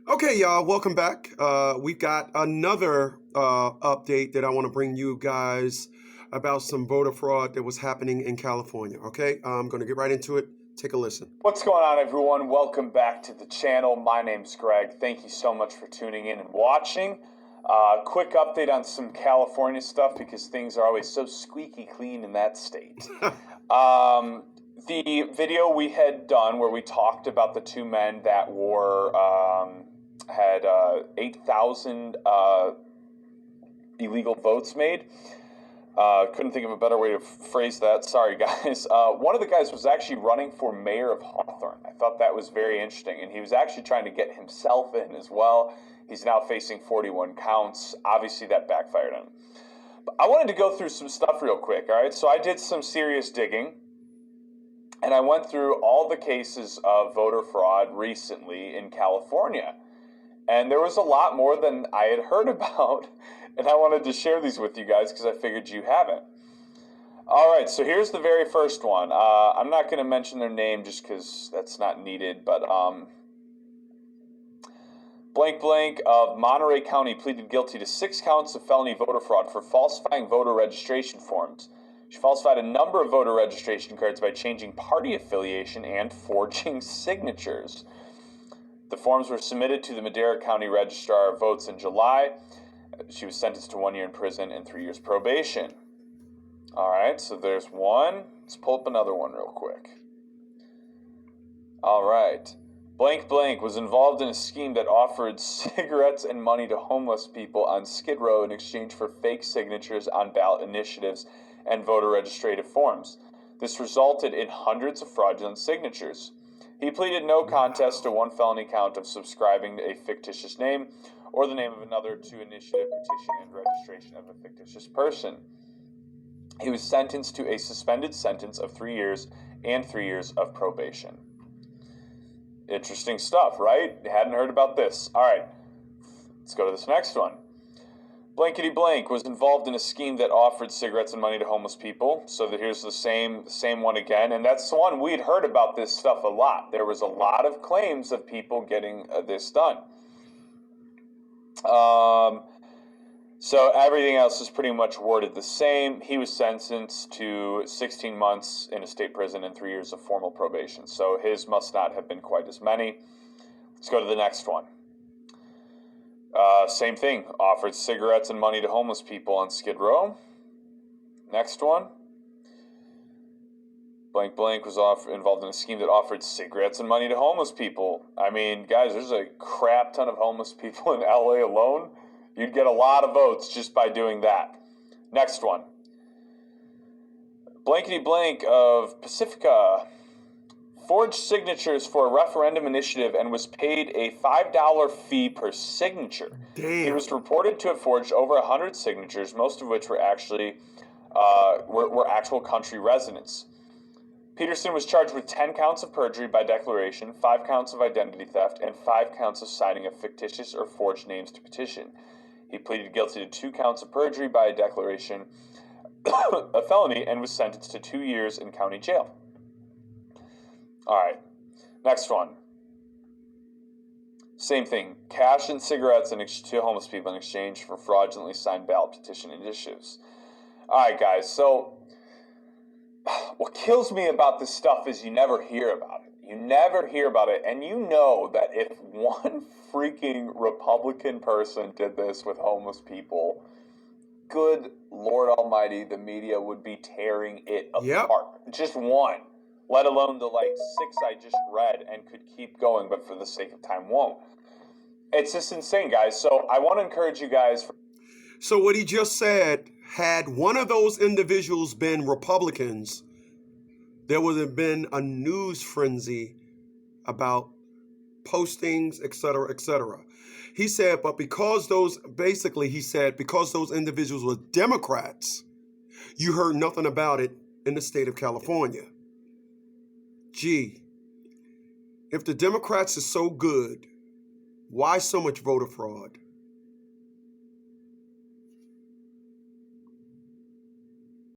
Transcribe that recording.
Okay, y'all, welcome back. We've got another update that I want to bring you guys about some voter fraud that was happening in California. Okay, I'm going to get right into it. Take a listen. What's going on, everyone? Welcome back to the channel. My name's Greg. Thank you so much for tuning in and watching. Quick update on some California stuff because things are always so squeaky clean in that state. The video we had done where we talked about the two men that had 8,000 illegal votes made. Couldn't think of a better way to phrase that. Sorry, guys. One of the guys was actually running for mayor of Hawthorne. I thought that was very interesting, and he was actually trying to get himself in as well. He's now facing 41 counts. Obviously, that backfired on him. But I wanted to go through some stuff real quick, all right? So I did some serious digging, and I went through all the cases of voter fraud recently in California. And there was a lot more than I had heard about, and I wanted to share these with you guys because I figured you haven't. All right, so here's the very first one. I'm not going to mention their name just because that's not needed, but Blank Blank of Monterey County pleaded guilty to 6 counts of felony voter fraud for falsifying voter registration forms. She falsified a number of voter registration cards by changing party affiliation and forging signatures. The forms were submitted to the Madera County Registrar of Votes in July. She was sentenced to 1 year in prison and 3 years probation. All right, so there's one. Let's pull up another one real quick. All right. Blank Blank was involved in a scheme that offered cigarettes and money to homeless people on Skid Row in exchange for fake signatures on ballot initiatives and voter registrative forms. This resulted in hundreds of fraudulent signatures. He pleaded no contest to one felony count of subscribing to a fictitious name or the name of another to initiate a petition and registration of a fictitious person. He was sentenced to a suspended sentence of 3 years and 3 years of probation. Interesting stuff, right? Hadn't heard about this. All right, let's go to this next one. Blankety Blank was involved in a scheme that offered cigarettes and money to homeless people. So here's the same one again, and that's the one we'd heard about this stuff a lot. There was a lot of claims of people getting this done. So everything else is pretty much worded the same. He was sentenced to 16 months in a state prison and 3 years of formal probation. So his must not have been quite as many. Let's go to the next one. Same thing, offered cigarettes and money to homeless people on Skid Row. Next one. Blank Blank was involved in a scheme that offered cigarettes and money to homeless people. I mean, guys, there's a crap ton of homeless people in LA alone. You'd get a lot of votes just by doing that. Next one. Blankety Blank of Pacifica forged signatures for a referendum initiative and was paid a $5 fee per signature. Damn. He was reported to have forged over 100 signatures, most of which were actually were actual country residents. Peterson was charged with 10 counts of perjury by declaration, 5 counts of identity theft, and 5 counts of signing of fictitious or forged names to petition. He pleaded guilty to 2 counts of perjury by declaration, a felony, and was sentenced to 2 years in county jail. All right, next one. Same thing, cash and cigarettes to homeless people in exchange for fraudulently signed ballot petition initiatives. All right, guys, so what kills me about this stuff is you never hear about it. You never hear about it, and you know that if one freaking Republican person did this with homeless people, good Lord Almighty, the media would be tearing it apart. Yep. Just one. Let alone the 6 I just read and could keep going, but for the sake of time won't. It's just insane, guys. So I want to encourage you guys. So what he just said, had one of those individuals been Republicans, there would have been a news frenzy about postings, etc., etc. He said, but because those individuals were Democrats, you heard nothing about it in the state of California. Gee, if the Democrats are so good, why so much voter fraud?